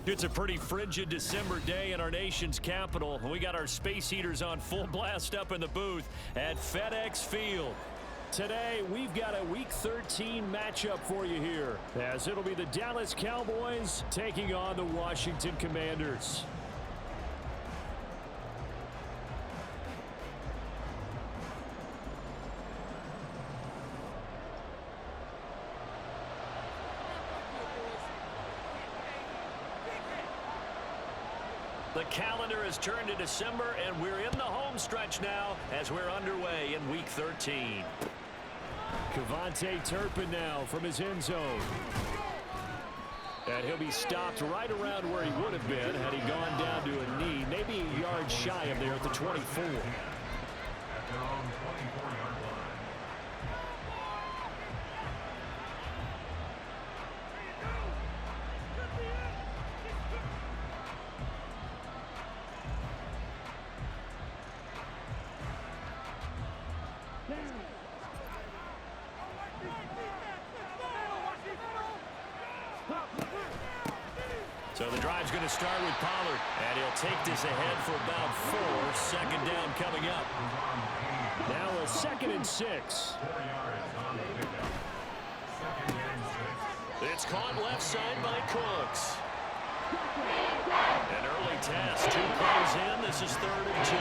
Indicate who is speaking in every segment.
Speaker 1: It's a pretty frigid December day in our nation's capital. We got our space heaters on full blast up in the booth at FedEx Field. Today, we've got a Week 13 matchup for you here, as it'll be the Dallas Cowboys taking on the Washington Commanders. The calendar has turned to December, and we're in the home stretch now as we're underway in Week 13. Kevontae Turpin now from his end zone. And he'll be stopped right around where he would have been had he gone down to a knee, maybe a yard shy of there at the 24. So the drive's going to start with Pollard, and he'll take this ahead for about 4. Second down coming up. Now a 2nd and 6. It's caught left side by Cooks. An early test. 2 plays in. This is 3rd and 2.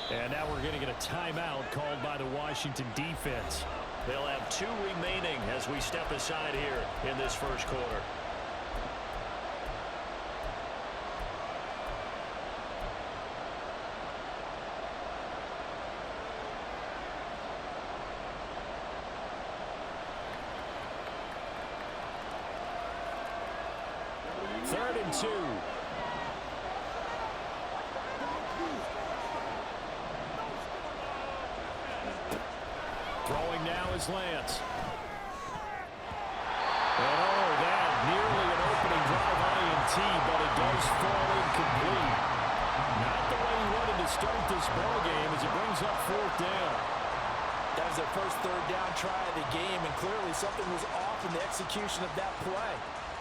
Speaker 1: And now we're going to get a timeout called by the Washington defense. They'll have 2 remaining as we step aside here in this first quarter. Third and 2. Throwing now is Lance. And that nearly an opening drive INT, but it does fall incomplete. Not the way he wanted to start this ball game as it brings up 4th down.
Speaker 2: That was their first 3rd down try of the game, and clearly something was off in the execution of that play.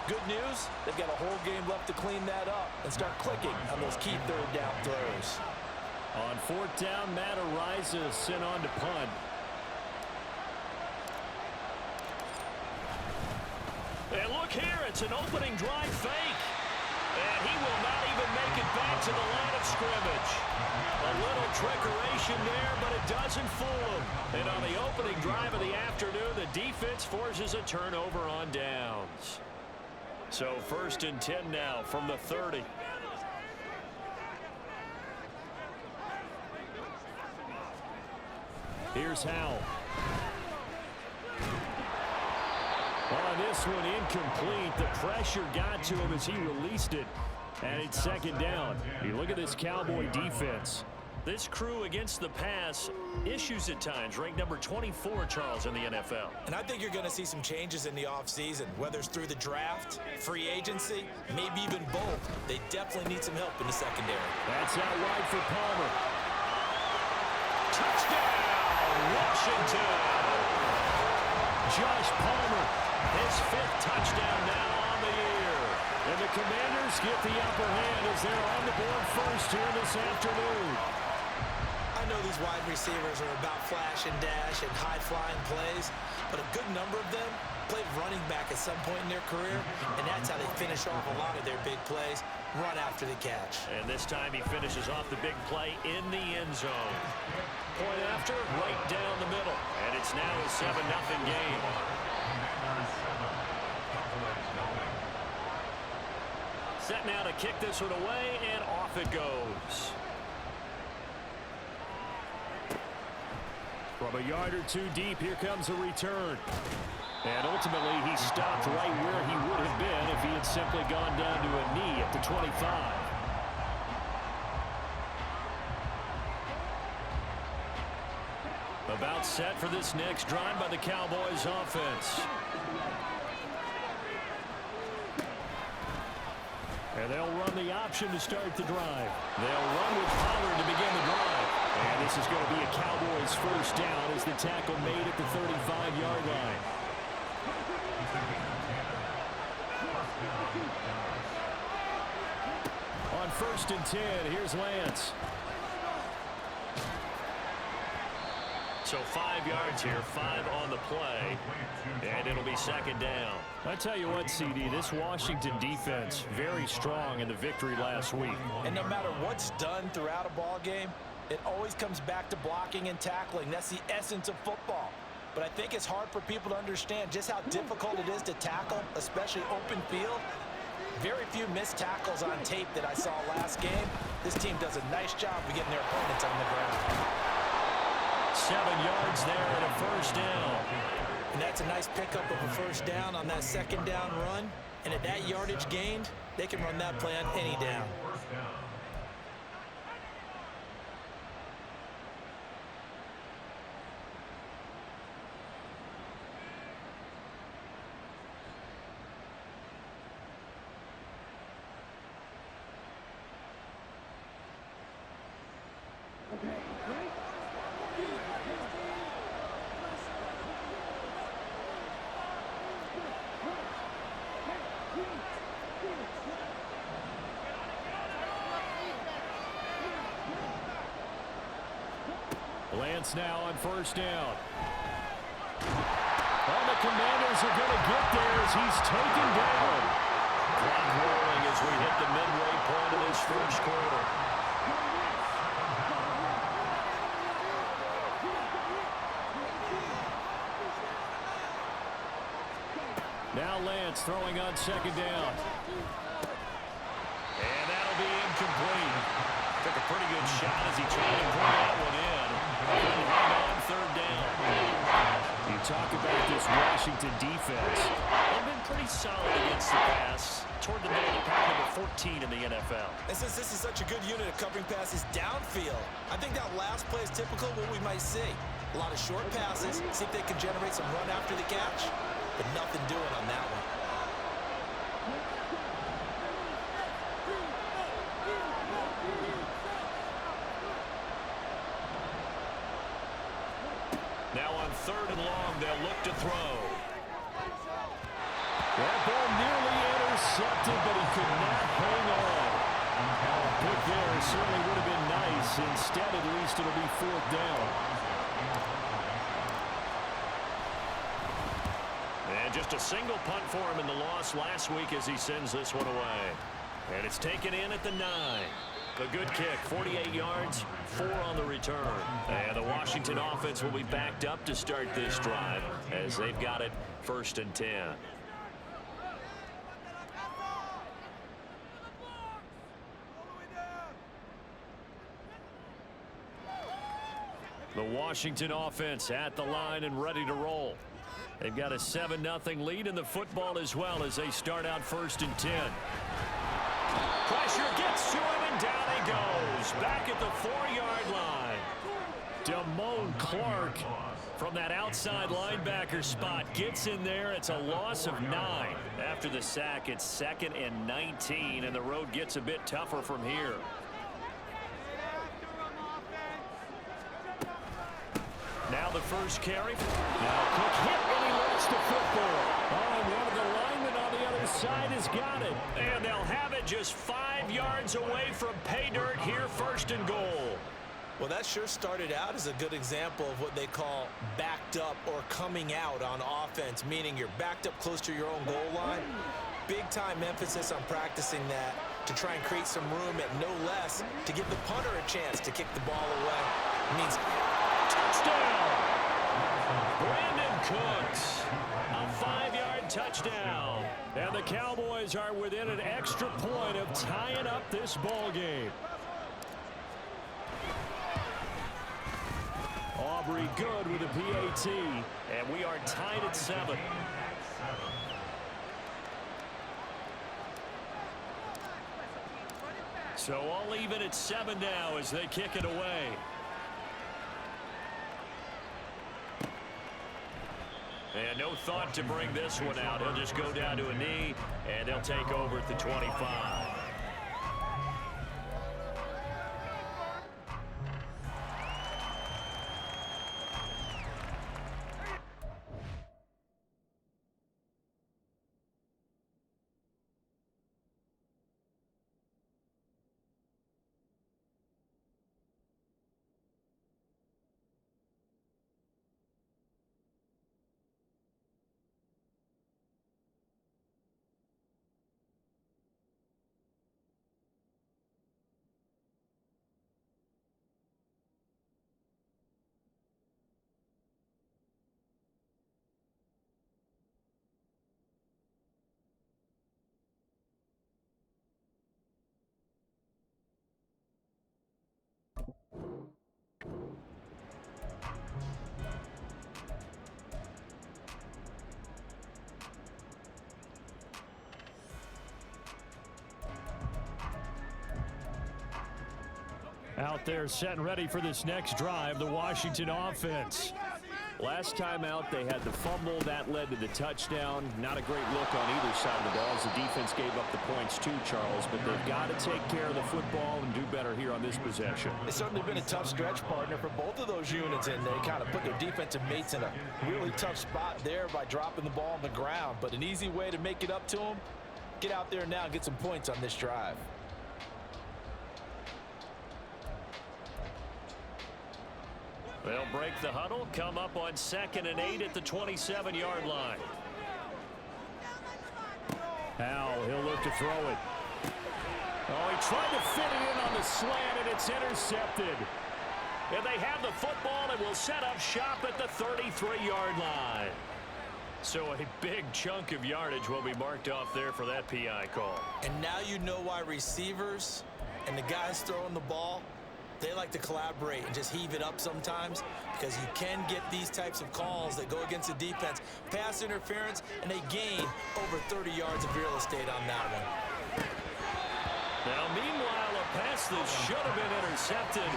Speaker 2: Good news, they've got a whole game left to clean that up and start clicking on those key 3rd down throws.
Speaker 1: On 4th down, Matt Ariza sent on to punt. And look here, it's an opening drive fake. And he will not even make it back to the line of scrimmage. A little trickeration there, but it doesn't fool him. And on the opening drive of the afternoon, the defense forces a turnover on downs. So 1st and 10 now from the 30. Here's Howell. On this one, incomplete. The pressure got to him as he released it. And it's 2nd down. You look at this Cowboy defense. This crew against the pass, issues at times, ranked number 24, Charles, in the NFL.
Speaker 2: And I think you're going to see some changes in the offseason, whether it's through the draft, free agency, maybe even both. They definitely need some help in the secondary.
Speaker 1: That's out wide for Palmer. Touchdown, Washington! Josh Palmer, his 5th touchdown now on the year. And the Commanders get the upper hand as they're on the board first here this afternoon.
Speaker 2: I know these wide receivers are about flash and dash and high-flying plays, but a good number of them played running back at some point in their career, and that's how they finish off a lot of their big plays, run after the catch.
Speaker 1: And this time he finishes off the big play in the end zone. Point after, right down the middle. And it's now a 7-0 game. Set now to kick this one away, and off it goes. From a yard or 2 deep, here comes a return. And ultimately, he stopped right where he would have been if he had simply gone down to a knee at the 25. A About set for this next drive by the Cowboys offense. And they'll run the option to start the drive. They'll run with Pollard to begin the drive. And this is going to be a Cowboys first down as the tackle made at the 35-yard line. On 1st and 10, here's Lance. So 5 yards here, 5 on the play, and it'll be 2nd down. I tell you what, CD, this Washington defense, very strong in the victory last week.
Speaker 2: And no matter what's done throughout a ball game, it always comes back to blocking and tackling. That's the essence of football. But I think it's hard for people to understand just how difficult it is to tackle, especially open field. Very few missed tackles on tape that I saw last game. This team does a nice job of getting their opponents on the ground.
Speaker 1: 7 yards there and a first down.
Speaker 2: And that's a nice pickup of a first down on that 2nd down run. And at that yardage gained, they can run that play on any down.
Speaker 1: Lance now on 1st down. Well, the Commanders are going to get there as he's taken down. Clock rolling as we hit the midway point of this first quarter. Now Lance throwing on 2nd down. And that'll be incomplete. Took a pretty good shot as he tried to bring that one in. On 3rd down. You talk about this Washington defense. They've been pretty solid against the pass. Toward the middle of the pack, number 14 in the NFL.
Speaker 2: And since this is such a good unit of covering passes downfield, I think that last play is typical of what we might see. A lot of short passes, see if they can generate some run after the catch, but nothing doing on that one.
Speaker 1: Now on 3rd and long, they'll look to throw. That ball nearly intercepted, but he could not hang on. Pick there certainly would have been nice. Instead, at least it'll be 4th down. And just a single punt for him in the loss last week as he sends this one away. And it's taken in at the 9. A good kick, 48 yards, 4 on the return. And the Washington offense will be backed up to start this drive as they've got it 1st and 10. The Washington offense at the line and ready to roll. They've got a 7-0 lead in the football as well as they start out 1st and 10. Pressure gets to him, and down he goes. Back at the 4-yard line. Damone Clark from that outside linebacker spot gets in there. It's a loss of 9. After the sack, it's 2nd and 19, and the road gets a bit tougher from here. Now the first carry. Now Cook hit, and he lost the football. Oh, and one of the linemen on the other side has got it. And they'll have it just 5 yards away from pay dirt here, 1st and goal.
Speaker 2: Well, that sure started out as a good example of what they call backed up or coming out on offense, meaning you're backed up close to your own goal line. Big-time emphasis on practicing that to try and create some room at no less to give the punter a chance to kick the ball away. It means
Speaker 1: touchdown! Brandon Cooks, a 5-yard touchdown. And the Cowboys are within an extra point of tying up this ball game. Aubrey good with a PAT, and we are tied at 7. So all even at 7 now as they kick it away. And no thought to bring this one out. He'll just go down to a knee, and they'll take over at the 25. Out there set and ready for this next drive, the Washington offense. Last time out, they had the fumble. That led to the touchdown. Not a great look on either side of the ball as the defense gave up the points too, Charles. But they've got to take care of the football and do better here on this possession.
Speaker 3: It's certainly been a tough stretch, partner, for both of those units, and they kind of put their defensive mates in a really tough spot there by dropping the ball on the ground. But an easy way to make it up to them, get out there now and get some points on this drive.
Speaker 1: They'll break the huddle, come up on 2nd and 8 at the 27-yard line. Howell, he'll look to throw it. Oh, he tried to fit it in on the slant, and it's intercepted. And they have the football and will set up shop at the 33-yard line. So a big chunk of yardage will be marked off there for that PI call.
Speaker 2: And now you know why receivers and the guys throwing the ball, they like to collaborate and just heave it up sometimes, because you can get these types of calls that go against the defense. Pass interference, and they gain over 30 yards of real estate on that one.
Speaker 1: Now, meanwhile, a pass that should have been intercepted,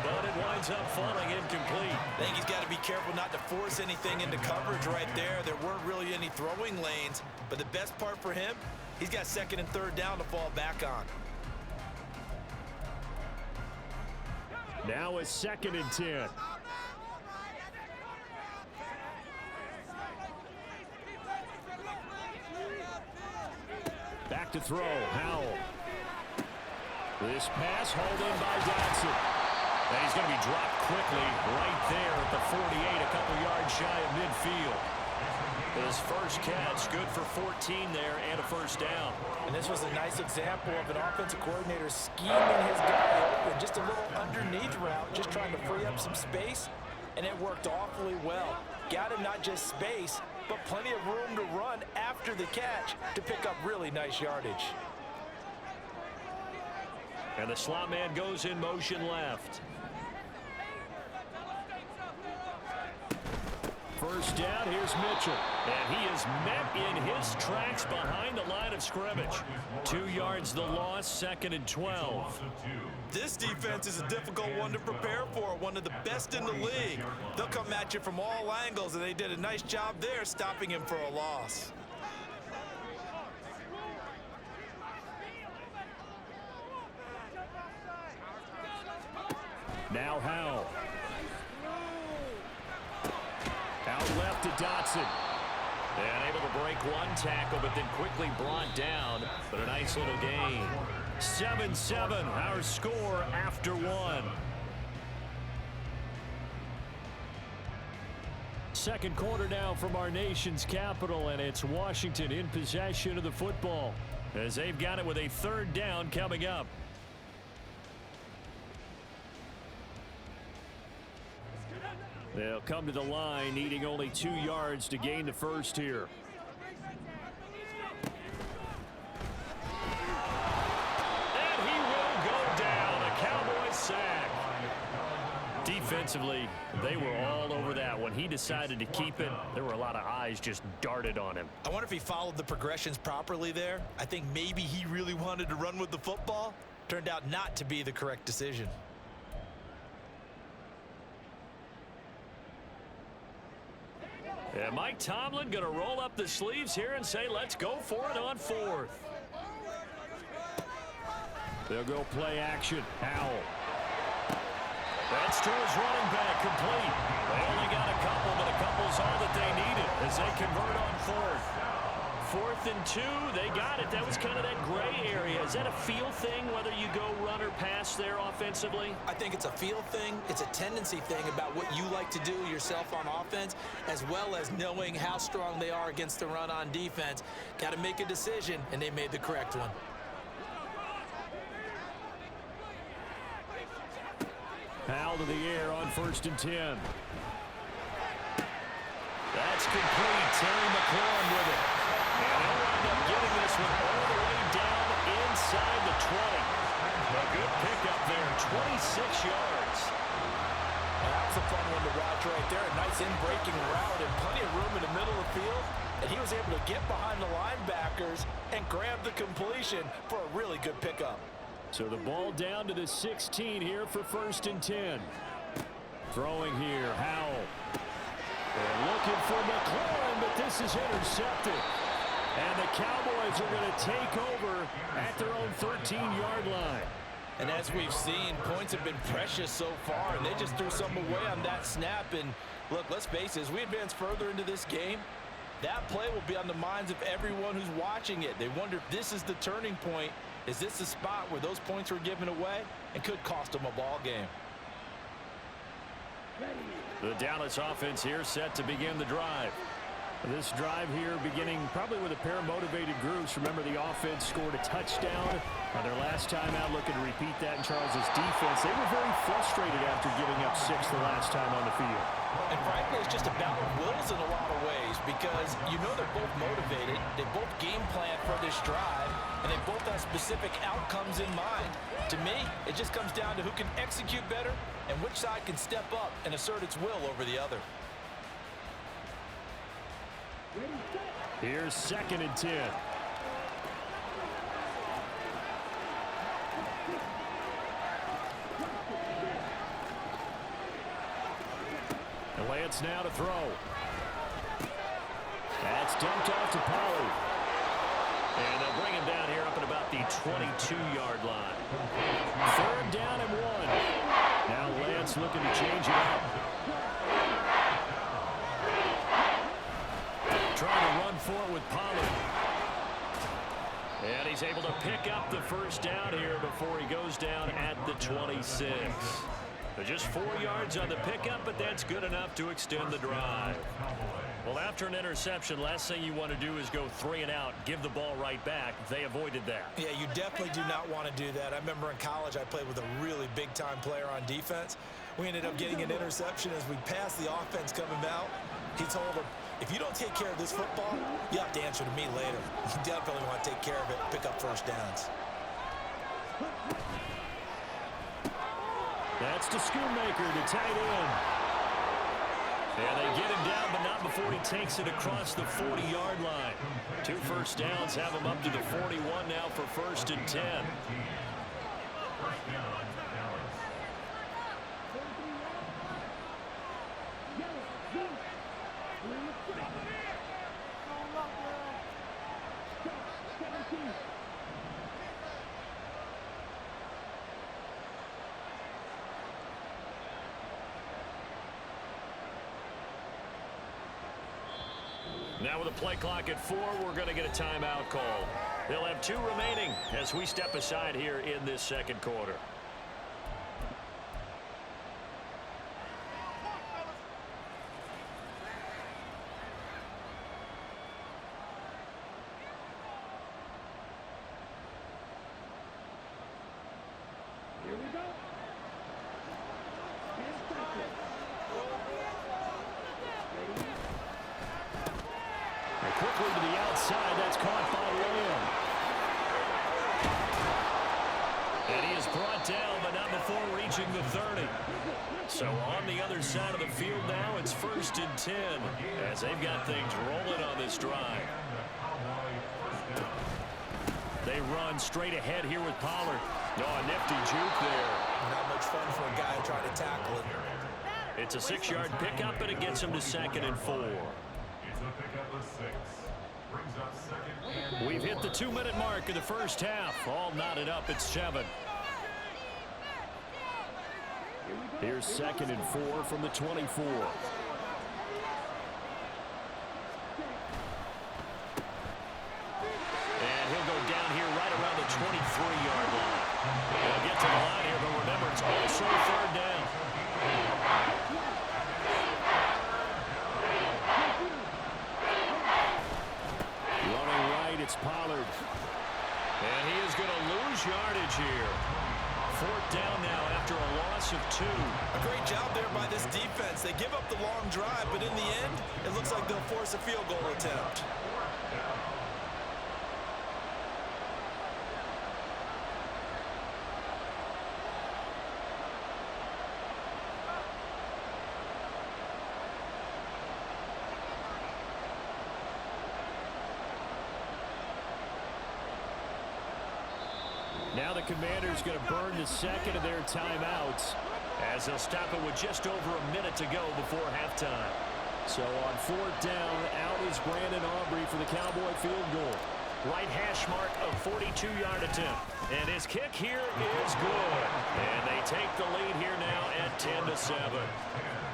Speaker 1: but it winds up falling incomplete.
Speaker 2: I think he's got to be careful not to force anything into coverage right there. There weren't really any throwing lanes, but the best part for him, he's got 2nd and 3rd down to fall back on.
Speaker 1: Now it's 2nd and 10. Back to throw, Howell. This pass hauled in by Dodson. And he's going to be dropped quickly right there at the 48, a couple yards shy of midfield. His first catch, good for 14 there and a first down.
Speaker 3: And this was a nice example of an offensive coordinator scheming his guy open. Just a little underneath route, just trying to free up some space, and it worked awfully well. Got him not just space, but plenty of room to run after the catch to pick up really nice yardage.
Speaker 1: And the slot man goes in motion left. First down, here's Mitchell. And he is met in his tracks behind the line of scrimmage. 2 yards the loss, 2nd and 12.
Speaker 2: This defense is a difficult one to prepare for, one of the best in the league. They'll come at you from all angles, and they did a nice job there stopping him for a loss.
Speaker 1: Now Howell. Out left to Dotson. And able to break one tackle, but then quickly brought down. But a nice little gain. 7-7, our score after one. Second quarter now from our nation's capital, and it's Washington in possession of the football as they've got it with a 3rd down coming up. They'll come to the line, needing only 2 yards to gain the first here. And he will go down, a Cowboy sack. Defensively, they were all over that. When he decided to keep it, there were a lot of eyes just darted on him.
Speaker 2: I wonder if he followed the progressions properly there. I think maybe he really wanted to run with the football. Turned out not to be the correct decision.
Speaker 1: And Mike Tomlin going to roll up the sleeves here and say, let's go for it on fourth. They'll go play action. Howell. That's to his running back, complete. They only got a couple, but a couple's all that they needed as they convert on fourth. 4th and 2, they got it. That was kind of that gray area. Is that a feel thing, whether you go run or pass there offensively?
Speaker 2: I think it's a feel thing. It's a tendency thing about what you like to do yourself on offense, as well as knowing how strong they are against the run on defense. Got to make a decision, and they made the correct one.
Speaker 1: Howell to the air on 1st and 10. That's complete. Terry McLaurin with it. And they'll wind up getting this one all the way down inside the 20. A good pickup there, 26 yards.
Speaker 3: That's a fun one to watch right there. A nice in-breaking route and plenty of room in the middle of the field. And he was able to get behind the linebackers and grab the completion for a really good pickup.
Speaker 1: So the ball down to the 16 here for 1st and 10. Throwing here, Howell. They're looking for McLaurin, but this is intercepted. And the Cowboys are going to take over at their own 13-yard line.
Speaker 3: And as we've seen, points have been precious so far, and they just threw some away on that snap. And look, let's face it, as we advance further into this game, that play will be on the minds of everyone who's watching it. They wonder if this is the turning point. Is this the spot where those points were given away and could cost them a ball game?
Speaker 1: The Dallas offense here set to begin the drive. This drive here beginning probably with a pair of motivated groups. Remember, the offense scored a touchdown on their last time out, looking to repeat that in Charles's defense. They were very frustrated after giving up 6 the last time on the field.
Speaker 3: And frankly, it's just a battle of wills in a lot of ways, because you know they're both motivated. They both game plan for this drive, and they both have specific outcomes in mind. To me, it just comes down to who can execute better and which side can step up and assert its will over the other.
Speaker 1: Here's 2nd and 10. And Lance now to throw. That's dumped off to Pollard. And they'll bring him down here up at about the 22-yard line. 3rd down and 1. Now Lance looking to change it up. Trying to run for it with Pollard. And he's able to pick up the 1st down here before he goes down at the 26. But just 4 yards on the pickup, but that's good enough to extend the drive. Well, after an interception, last thing you want to do is go 3 and out, give the ball right back. They avoided that.
Speaker 2: Yeah, you definitely do not want to do that. I remember in college I played with a really big-time player on defense. We ended up getting an interception as we passed the offense coming out. He told him, if you don't take care of this football, you have to answer to me later. You definitely want to take care of it, pick up 1st downs.
Speaker 1: That's to Schoonmaker, the tight end. Yeah, they get him down, but not before he takes it across the 40-yard line. 2 first downs have him up to the 41 now for 1st and 10. Now with a play clock at 4, we're going to get a timeout call. They'll have 2 remaining as we step aside here in this 2nd quarter.
Speaker 4: Here we go.
Speaker 1: Quickly to the outside. That's caught by Lamb. And he is brought down, but not before reaching the 30. So on the other side of the field now, it's 1st and 10 as they've got things rolling on this drive. They run straight ahead here with Pollard. Oh, a nifty juke there.
Speaker 2: Not much fun for a guy trying to tackle it.
Speaker 1: It's a 6-yard pickup, and it gets him to 2nd and 4. hit the 2-minute mark of the first half. All knotted up at 7. Here's 2nd and 4 from the 24. And he'll go down here right around the 23-yard line. He'll get to the line here, but remember, it's also 3rd down. Running right, it's Pollard. And he is going to lose yardage here. 4th down now after a loss of 2.
Speaker 2: A great job there by this defense. They give up the long drive, but in the end, it looks like they'll force a field goal attempt.
Speaker 1: Now the Commanders going to burn the 2nd of their timeouts as they'll stop it with just over a minute to go before halftime. So on 4th down, out is Brandon Aubrey for the Cowboy field goal. Right hash mark of 42-yard attempt. And his kick here is good. And they take the lead here now at 10-7.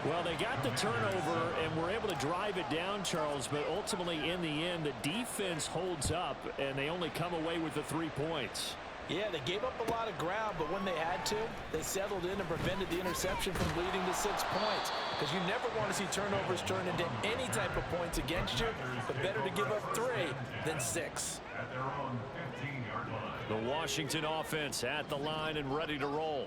Speaker 1: Well, they got the turnover and were able to drive it down, Charles, but ultimately in the end, the defense holds up and they only come away with the 3 points.
Speaker 3: Yeah, they gave up a lot of ground, but when they had to, they settled in and prevented the interception from leading to 6 points. Because you never want to see turnovers turn into any type of points against you, but better to give up 3 than 6.
Speaker 1: The Washington offense at the line and ready to roll.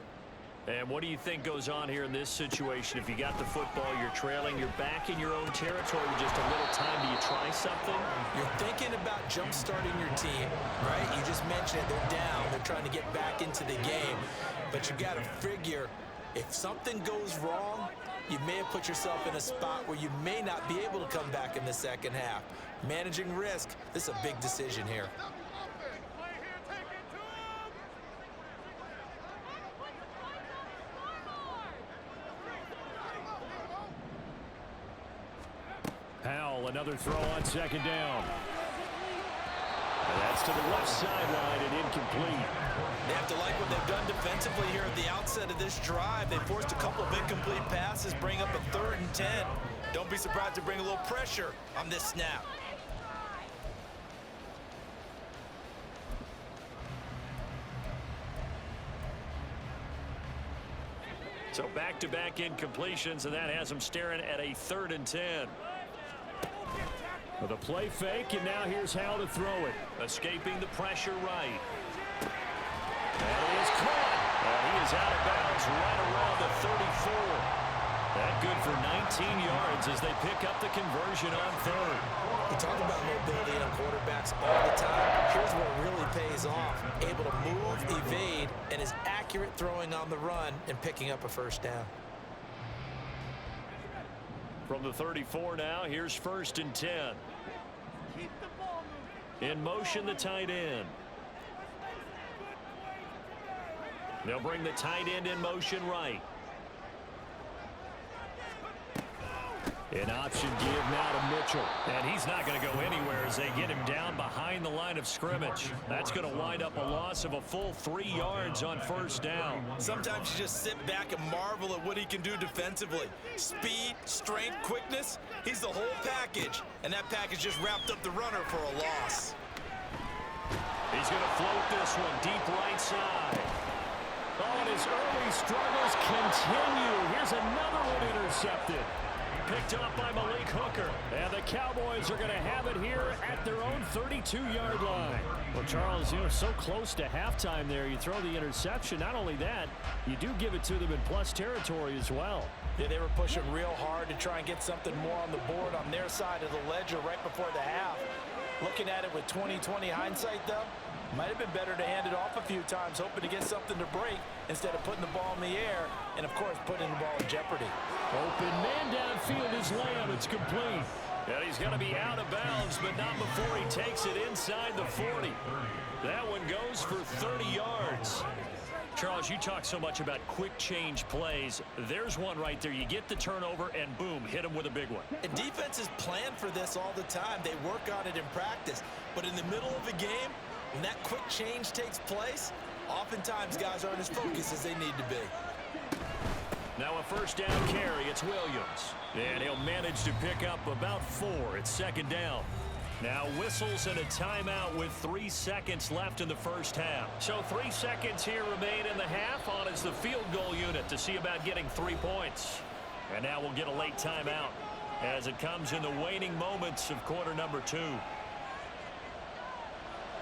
Speaker 1: And what do you think goes on here in this situation? If you got the football, you're trailing, you're back in your own territory with just a little time. Do you try something?
Speaker 2: You're thinking about jump-starting your team, right? You just mentioned it. They're down. They're trying to get back into the game. But you got to figure, if something goes wrong, you may have put yourself in a spot where you may not be able to come back in the second half. Managing risk, this is a big decision here.
Speaker 1: Powell, another throw on 2nd down. And that's to the left sideline and incomplete.
Speaker 2: They have to like what they've done defensively here at the outset of this drive. They forced a couple of incomplete passes, bring up a 3rd and 10. Don't be surprised to bring a little pressure on this snap.
Speaker 1: So back-to-back incompletions, and that has them staring at a 3rd and 10. With a play fake, and now here's how to throw it. Escaping the pressure right. That is caught. And he is out of bounds right around the 34. That good for 19 yards as they pick up the conversion on 3rd.
Speaker 2: We talk about mobility on quarterbacks all the time. Here's where it really pays off. Able to move, evade, and is accurate throwing on the run and picking up a 1st down.
Speaker 1: From the 34 now, here's 1st and 10. In motion, the tight end. They'll bring the tight end in motion right. An option give now to Mitchell. And he's not going to go anywhere as they get him down behind the line of scrimmage. That's going to wind up a loss of a full 3 yards on 1st down.
Speaker 2: Sometimes you just sit back and marvel at what he can do defensively. Speed, strength, quickness, he's the whole package. And that package just wrapped up the runner for a loss.
Speaker 1: He's going to float this one deep right side. Oh, and his early struggles continue. Here's another one intercepted. Picked up by Malik Hooker. And the Cowboys are going to have it here at their own 32-yard line. Well, Charles, so close to halftime there. You throw the interception. Not only that, you do give it to them in plus territory as well.
Speaker 3: Yeah, they were pushing real hard to try and get something more on the board on their side of the ledger right before the half. Looking at it with 20/20 hindsight, though, might have been better to hand it off a few times, hoping to get something to break instead of putting the ball in the air and, of course, putting the ball in jeopardy.
Speaker 1: Open man downfield is Lamb. It's complete. And he's going to be out of bounds, but not before he takes it inside the 40. That one goes for 30 yards. Charles, you talk so much about quick change plays. There's one right there. You get the turnover, and boom, hit them with a big one.
Speaker 2: And defenses plan for this all the time. They work on it in practice. But in the middle of a game, when that quick change takes place, oftentimes guys aren't as focused as they need to be.
Speaker 1: Now a first down carry. It's Williams. And he'll manage to pick up about 4. It's second down. Now whistles and a timeout with 3 seconds left in the first half. So 3 seconds here remain in the half. On is the field goal unit to see about getting 3 points. And now we'll get a late timeout as it comes in the waning moments of quarter number 2.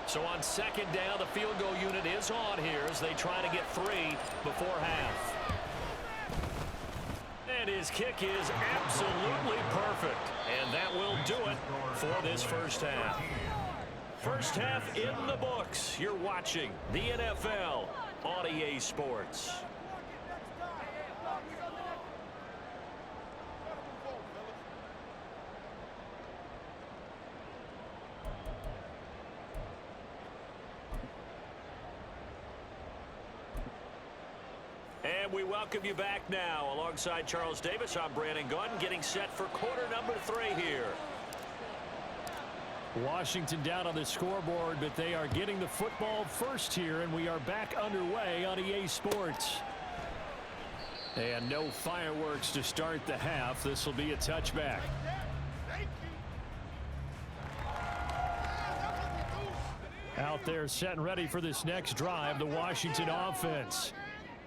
Speaker 1: So on second down, the field goal unit is on here as they try to get 3 before half. And his kick is absolutely perfect. And that will do it for this first half. First half in the books. You're watching the NFL on EA Sports. And we welcome you back now. Alongside Charles Davis, I'm Brandon Gunn, getting set for quarter number 3 here.
Speaker 5: Washington down on the scoreboard, but they are getting the football first here, and we are back underway on EA Sports. And no fireworks to start the half. This will be a touchback. Out there set and ready for this next drive, the Washington offense.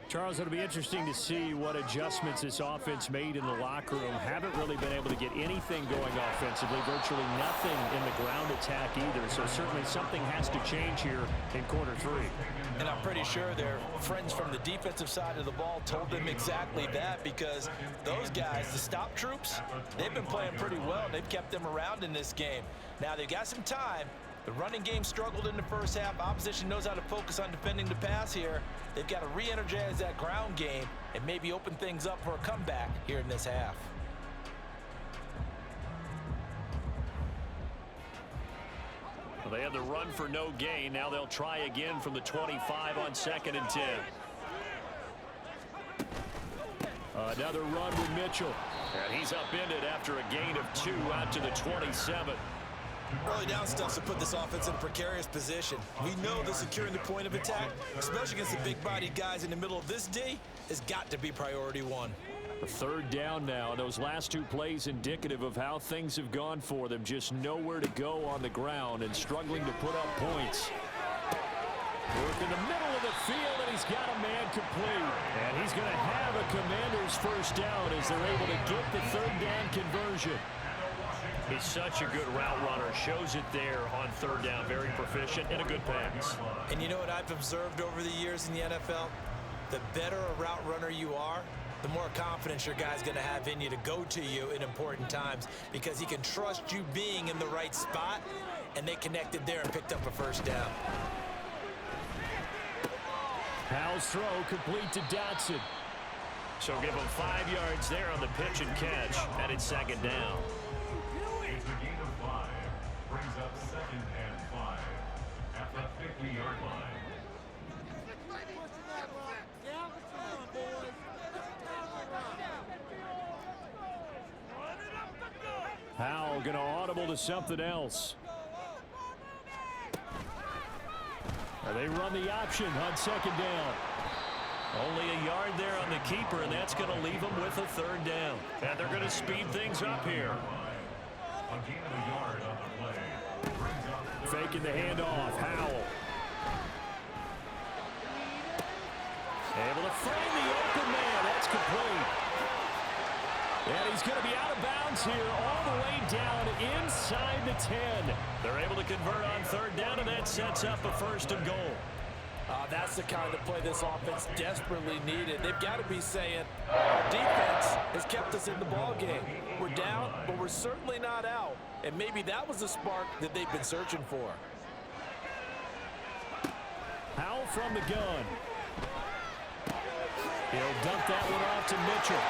Speaker 5: Charles, it'll be interesting to see what adjustments this offense made in the locker room. Haven't really been able to get anything going offensively, virtually nothing in the ground attack either. So certainly something has to change here in quarter 3.
Speaker 3: And I'm pretty sure their friends from the defensive side of the ball told them exactly that, because those guys, the stop troops, they've been playing pretty well. They've kept them around in this game. Now they've got some time. The running game struggled in the first half. Opposition knows how to focus on defending the pass here. They've got to re-energize that ground game and maybe open things up for a comeback here in this half.
Speaker 1: Well, they had the run for no gain. Now they'll try again from the 25 on 2nd and 10. Another run with Mitchell. And he's upended after a gain of 2 out to the 27.
Speaker 2: Early down stuff to put this offense in a precarious position. We know that securing the point of attack, especially against the big-bodied guys in the middle of this D, has got to be priority 1.
Speaker 5: A third down now. Those last 2 plays indicative of how things have gone for them. Just nowhere to go on the ground and struggling to put up points. Work in the middle of the field, and he's got a man complete. And he's going to have a Commander's first down as they're able to get the third down conversion.
Speaker 1: He's such a good route runner. Shows it there on third down. Very proficient and a good pass.
Speaker 2: And you know what I've observed over the years in the NFL? The better a route runner you are, the more confidence your guy's going to have in you to go to you in important times, because he can trust you being in the right spot, and they connected there and picked up a first down.
Speaker 5: Powell's throw complete to Dotson.
Speaker 1: So give him 5 yards there on the pitch and catch, and it's second down.
Speaker 6: It's a gain of 5. Brings up 2nd and 5 at the 50-yard line.
Speaker 5: Powell going to audible to something else. They run the option on second down.
Speaker 1: Only a yard there on the keeper, and that's going to leave them with a third down. And they're going to speed things up here.
Speaker 6: A gain of a yard on the play.
Speaker 5: Faking the handoff. Howell.
Speaker 1: Able to find the open man. That's complete.
Speaker 5: And he's going to be out of bounds here all the way down inside the 10.
Speaker 1: They're able to convert on third down, and that sets up a first and goal.
Speaker 3: That's the kind of play this offense desperately needed. They've got to be saying, our defense has kept us in the ball game. We're down, but we're certainly not out. And maybe that was the spark that they've been searching for.
Speaker 5: Howell from the gun. He'll dump that one off to Mitchell.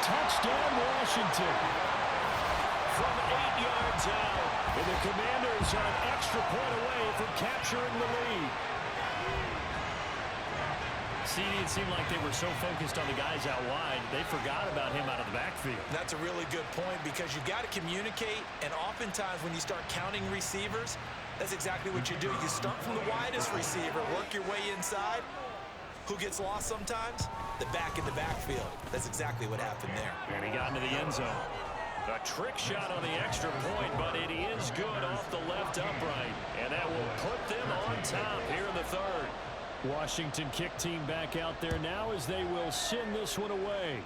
Speaker 5: Touchdown, Washington.
Speaker 1: From 8 yards out.
Speaker 5: And the Commanders are an extra point away from capturing the lead. See, it seemed like they were so focused on the guys out wide, they forgot about him out of the backfield.
Speaker 2: That's a really good point because you got to communicate, and oftentimes when you start counting receivers, that's exactly what you do. You start from the widest receiver, work your way inside. Who gets lost sometimes? The back in the backfield. That's exactly what happened there.
Speaker 5: And he got into the end zone. A trick shot on the extra point, but it is good off the left upright. And that will put them on top here in the third. Washington kick team back out there now as they will send this one away.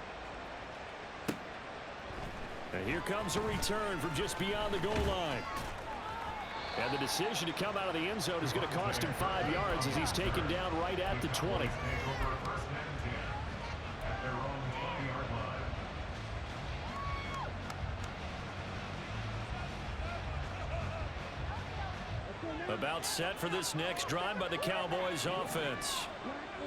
Speaker 5: And here comes a return from just beyond the goal line. And the decision to come out of the end zone is going to cost him 5 yards as he's taken down right at the 20. About set for this next drive by the Cowboys offense.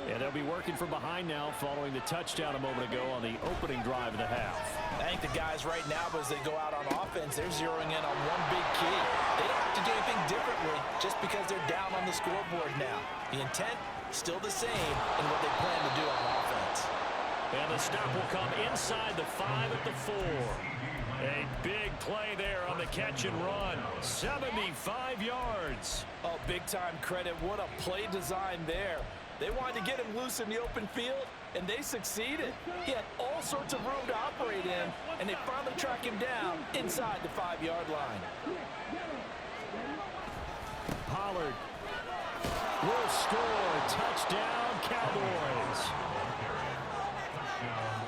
Speaker 5: And they'll be working from behind now following the touchdown a moment ago on the opening drive of the half.
Speaker 3: I think the guys right now, as they go out on offense, they're zeroing in on one big key. They don't have to do anything differently just because they're down on the scoreboard now. The intent, still the same in what they plan to do on offense.
Speaker 5: And the stop will come inside the 5 at the 4. A big play there on the catch and run. 75 yards.
Speaker 3: Oh, big-time credit. What a play design there. They wanted to get him loose in the open field, and they succeeded. He had all sorts of room to operate in, and they finally track him down inside the 5-yard line.
Speaker 5: Pollard will score. Touchdown, Cowboys.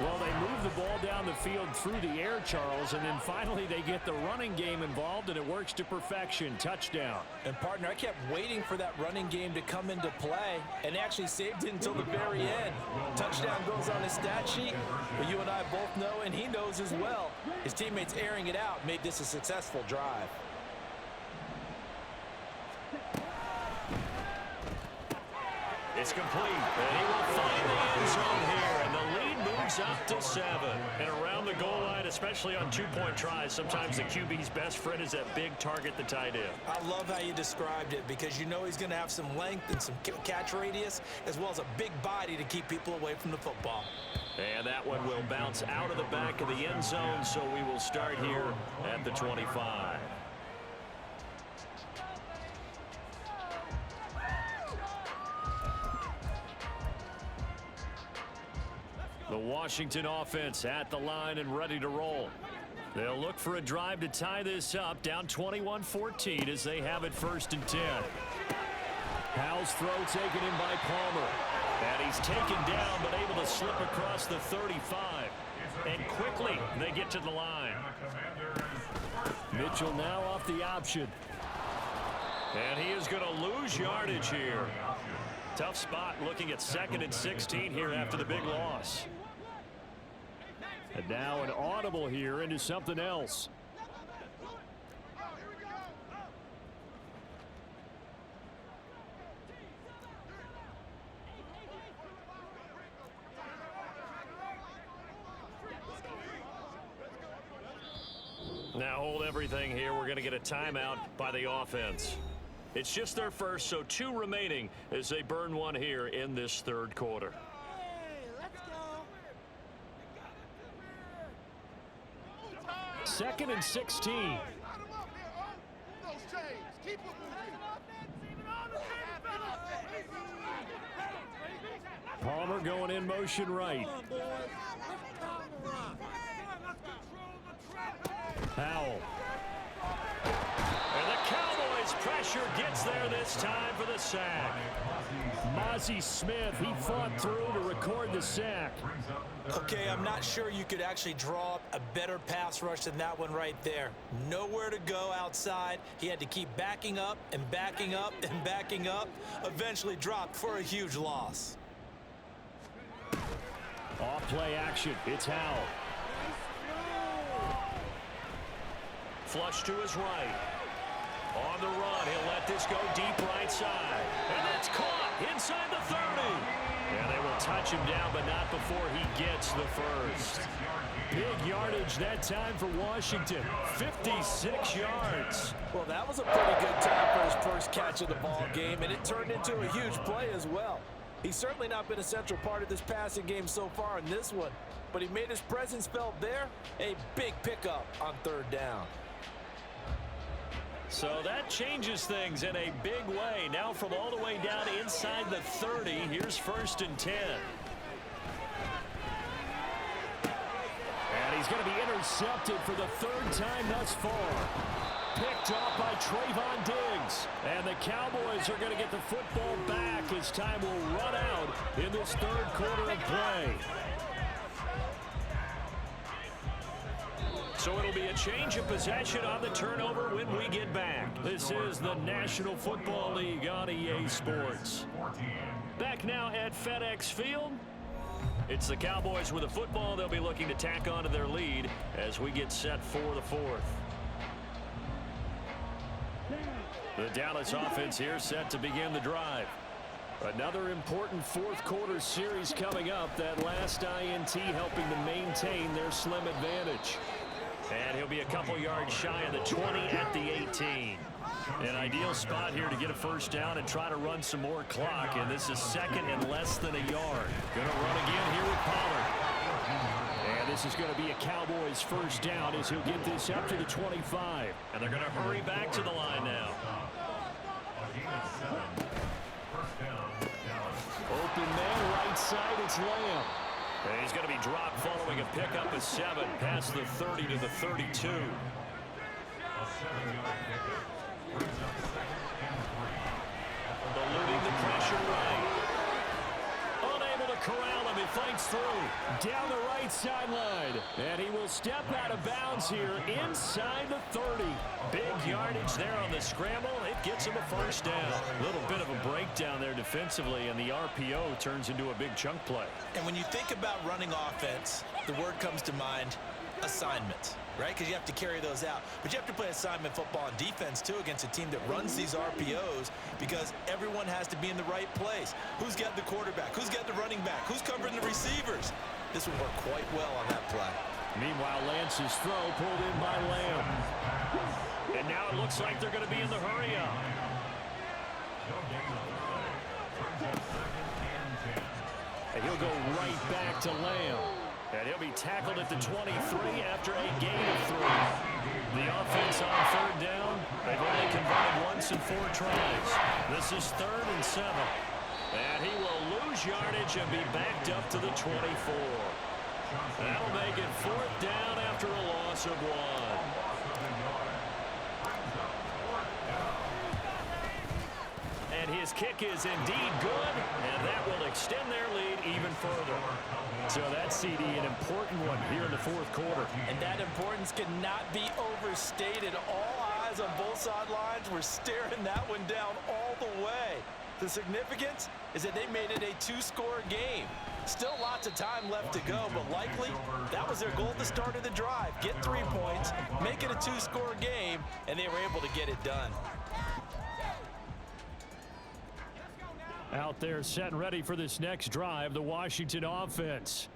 Speaker 5: Well, they move the ball down the field through the air, Charles, and then finally they get the running game involved, and it works to perfection. Touchdown.
Speaker 3: And, partner, I kept waiting for that running game to come into play, and actually saved it until the very end. Touchdown goes on his stat sheet, but you and I both know, and he knows as well, his teammates airing it out made this a successful drive.
Speaker 5: It's complete, and he will find the end zone here, and the lead moves up to 7. And around the goal line, especially on two-point tries, sometimes the QB's best friend is that big target, the tight end.
Speaker 2: I love how you described it because you know he's going to have some length and some catch radius as well as a big body to keep people away from the football.
Speaker 5: And that one will bounce out of the back of the end zone, so we will start here at the 25. The Washington offense at the line and ready to roll. They'll look for a drive to tie this up, down 21-14 as they have it 1st and 10. Howell's throw taken in by Palmer. And he's taken down but able to slip across the 35. And quickly they get to the line. Mitchell now off the option. And he is going to lose yardage here. Tough spot looking at 2nd and 16 here after the big loss. And now an audible here into something else. Now hold everything here. We're going to get a timeout by the offense. It's just their first, so 2 remaining as they burn one here in this 3rd quarter. Second and 16. Palmer going in motion right. Howell. And the Cowboys pressure gets there this time for the sack. Mozzie Smith, he fought through to record the sack.
Speaker 2: Okay, I'm not sure you could actually draw up a better pass rush than that one right there. Nowhere to go outside. He had to keep backing up and backing up and backing up. Eventually dropped for a huge loss.
Speaker 5: Off play action. It's Howell. Flush to his right. On the run, he'll let this go deep right side. And that's caught inside the 30. And they will touch him down, but not before he gets the first. Big yardage that time for Washington. 56 yards.
Speaker 3: Well, that was a pretty good time for his first catch of the ball game, and it turned into a huge play as well. He's certainly not been a central part of this passing game so far in this one, but he made his presence felt there. A big pickup on 3rd down.
Speaker 5: So that changes things in a big way. Now from all the way down inside the 30, here's 1st and 10. And he's going to be intercepted for the 3rd time thus far. Picked off by Trayvon Diggs. And the Cowboys are going to get the football back as time will run out in this 3rd quarter of play. So it'll be a change of possession on the turnover when we get back. This is the National Football League on EA Sports. Back now at FedEx Field. It's the Cowboys with the football. They'll be looking to tack onto their lead as we get set for the 4th. The Dallas offense here set to begin the drive. Another important 4th quarter series coming up. That last INT helping to maintain their slim advantage. And he'll be a couple yards shy of the 20 at the 18. An ideal spot here to get a 1st down and try to run some more clock. And this is 2nd and less than a yard. Going to run again here with Pollard. And this is going to be a Cowboys 1st down as he'll get this up to the 25. And they're going to hurry back to the line now. Open man right side, it's Lamb. And he's going to be dropped following a pickup of 7 past the 30 to the 32. Eluding the pressure right. Unable to corral him. He fights through. Down the right sideline. And he will step out of bounds here inside the 30. Big yardage there on the scramble. It gets him a 1st down. A little bit of a breakdown there defensively, and the RPO turns into a big chunk play.
Speaker 2: And when you think about running offense, the word comes to mind, assignments, right? Because you have to carry those out. But you have to play assignment football on defense, too, against a team that runs these RPOs because everyone has to be in the right place. Who's got the quarterback? Who's got the running back? Who's covering the receivers? This will work quite well on that play.
Speaker 5: Meanwhile, Lance's throw pulled in by Lamb. And now it looks like they're going to be in the hurry-up. And he'll go right back to Lamb. And he'll be tackled at the 23 after a gain of 3. The offense on 3rd down. They've only converted once in 4 tries. This is 3rd and 7. And he will lose yardage and be backed up to the 24. That'll make it 4th down after a loss of 1. And his kick is indeed good, and that will extend their lead even further. So that CD, an important one here in the 4th quarter.
Speaker 3: And that importance cannot be overstated. All eyes on both sidelines were staring that one down all the way. The significance is that they made it a 2-score game. Still lots of time left to go, but likely that was their goal at the start of the drive. Get 3 points, make it a 2-score game, and they were able to get it done.
Speaker 5: Out there set and ready for this next drive, the Washington offense.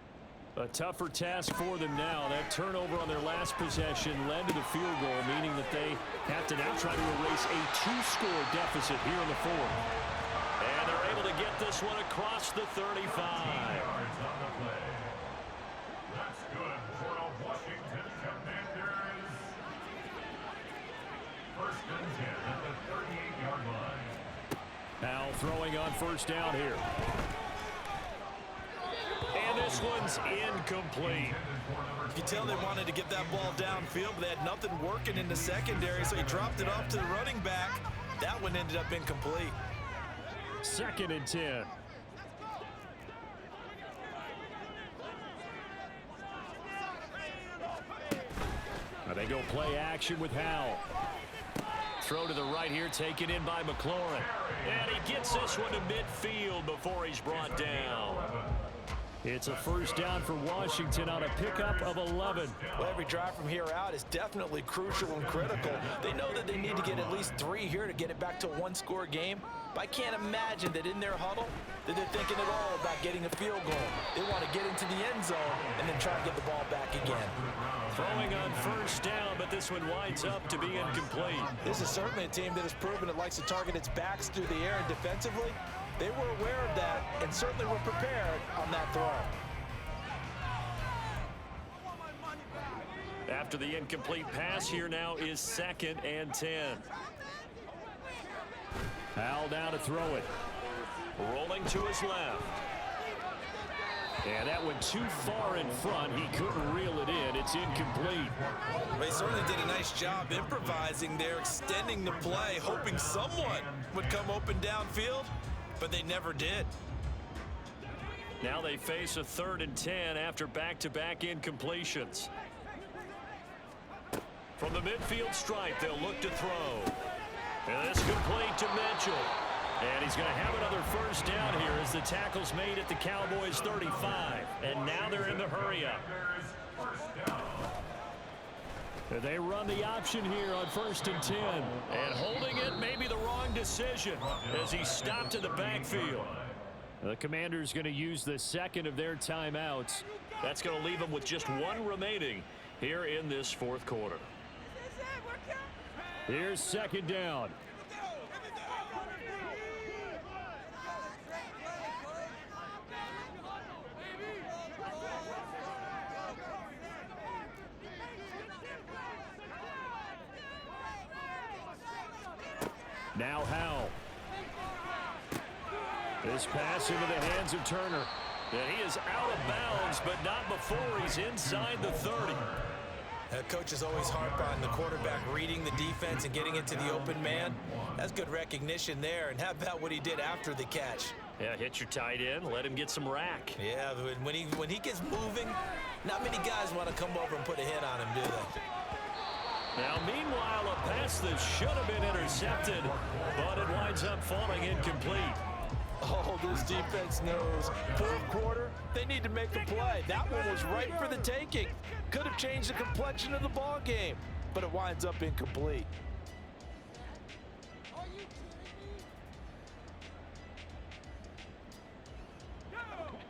Speaker 5: A tougher task for them now. That turnover on their last possession led to the field goal, meaning that they have to now try to erase a 2-score deficit here in the 4th. And they're able to get this one across the 35.
Speaker 6: That's good for a Washington Commanders. 1st and 10 at the 38-yard line.
Speaker 5: Now throwing on 1st down here. And this one's incomplete.
Speaker 2: You can tell they wanted to get that ball downfield, but they had nothing working in the secondary, so he dropped it off to the running back. That one ended up incomplete.
Speaker 5: 2nd and 10. Now they go play action with Howell. Throw to the right here, taken in by McLaurin. And he gets this one to midfield before he's brought down. It's a 1st down for Washington on a pickup of 11.
Speaker 3: Well, every drive from here out is definitely crucial and critical. They know that they need to get at least 3 here to get it back to a 1-score game. But I can't imagine that in their huddle that they're thinking at all about getting a field goal. They want to get into the end zone and then try to get the ball back again.
Speaker 5: Throwing on 1st down, but this one winds up to be incomplete.
Speaker 3: This is certainly a team that has proven it likes to target its backs through the air, and defensively, They were aware of that and certainly were prepared on that throw.
Speaker 5: After the incomplete pass, here now is 2nd and 10. Howell down to throw it. Rolling to his left. And that went too far in front. He couldn't reel it in. It's incomplete.
Speaker 2: They certainly did a nice job improvising there, extending the play, hoping someone would come open downfield, but they never did.
Speaker 5: Now they face a 3rd and 10 after back-to-back incompletions. From the midfield stripe, they'll look to throw. And this complete to Mitchell. And he's going to have another first down here as the tackle's made at the Cowboys 35. And now they're in the hurry-up. They run the option here on 1st and 10. And holding it may be the wrong decision as he stopped in the backfield. The Commanders going to use the 2nd of their timeouts. That's going to leave them with just 1 remaining here in this 4th quarter. Here's 2nd down. Now Howell. This pass into the hands of Turner. And he is out of bounds, but not before he's inside the 30.
Speaker 2: Coaches always harp on the quarterback reading the defense and getting into the open man. That's good recognition there. And how about what he did after the catch?
Speaker 5: Yeah, hit your tight end, let him get some rack.
Speaker 2: Yeah, when he gets moving, not many guys want to come over and put a hit on him, do they?
Speaker 5: Now, meanwhile, a pass that should have been intercepted, but it winds up falling incomplete.
Speaker 3: Oh, this defense knows. 4th quarter, they need to make a play. That one was right for the taking. Could have changed the complexion of the ball game, but it winds up incomplete.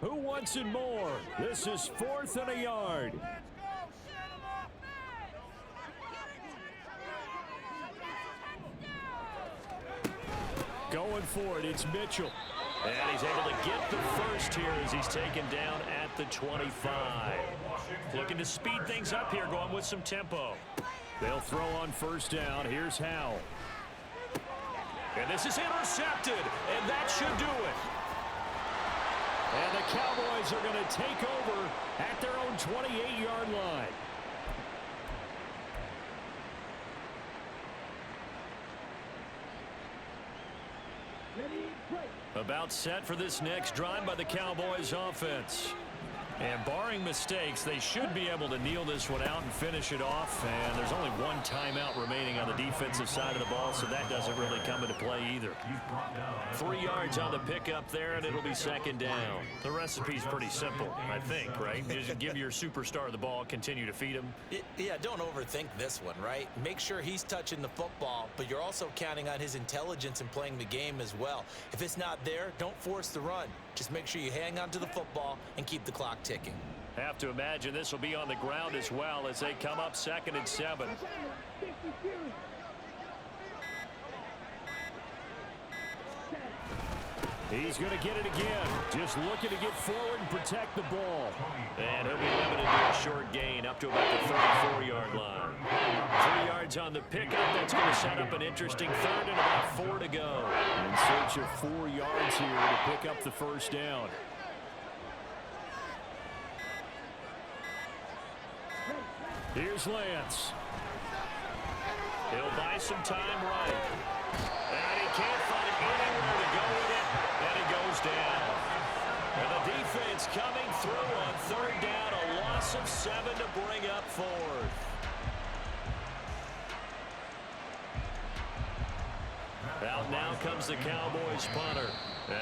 Speaker 5: Who wants it more? This is 4th and a yard. Going for it, it's Mitchell. And he's able to get the first here as he's taken down at the 25. Looking to speed things up here, going with some tempo. They'll throw on 1st down. Here's Howell. And this is intercepted, and that should do it. And the Cowboys are going to take over at their own 28-yard line. About set for this next drive by the Cowboys offense. And barring mistakes, they should be able to kneel this one out and finish it off. And there's only 1 timeout remaining on the defensive side of the ball, so that doesn't really come into play either. 3 yards on the pickup there, and it'll be 2nd down. The recipe's pretty simple, I think, right? Just give your superstar the ball, continue to feed him.
Speaker 2: Yeah, don't overthink this one, right? Make sure he's touching the football, but you're also counting on his intelligence in playing the game as well. If it's not there, don't force the run. Just make sure you hang on to the football and keep the clock ticking.
Speaker 5: Have to imagine this will be on the ground as well as they come up 2nd and 7. He's going to get it again. Just looking to get forward and protect the ball. And he'll be limited to a short gain up to about the 34-yard line. 3 yards on the pickup. That's going to set up an interesting 3rd and about 4 to go. In search of 4 yards here to pick up the first down. Here's Lance. He'll buy some time right. And he can't find anywhere to go with it. And he goes down. And the defense coming through on 3rd down. A loss of 7 to bring up 4th. Out now comes the Cowboys punter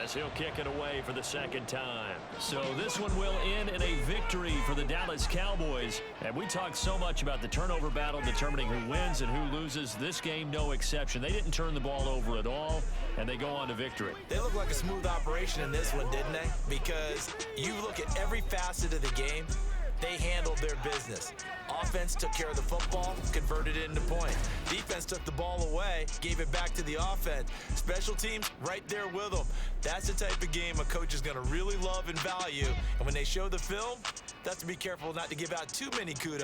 Speaker 5: as he'll kick it away for the 2nd time. So this one will end in a victory for the Dallas Cowboys. And we talked so much about the turnover battle determining who wins and who loses. This game, no exception. They didn't turn the ball over at all, and they go on to victory.
Speaker 2: They look like a smooth operation in this one, didn't they? Because you look at every facet of the game, They handled their business. Offense took care of the football, converted it into points. Defense took the ball away, gave it back to the offense. Special teams, right there with them. That's the type of game a coach is going to really love and value. And when they show the film, they have to be careful not to give out too many kudos.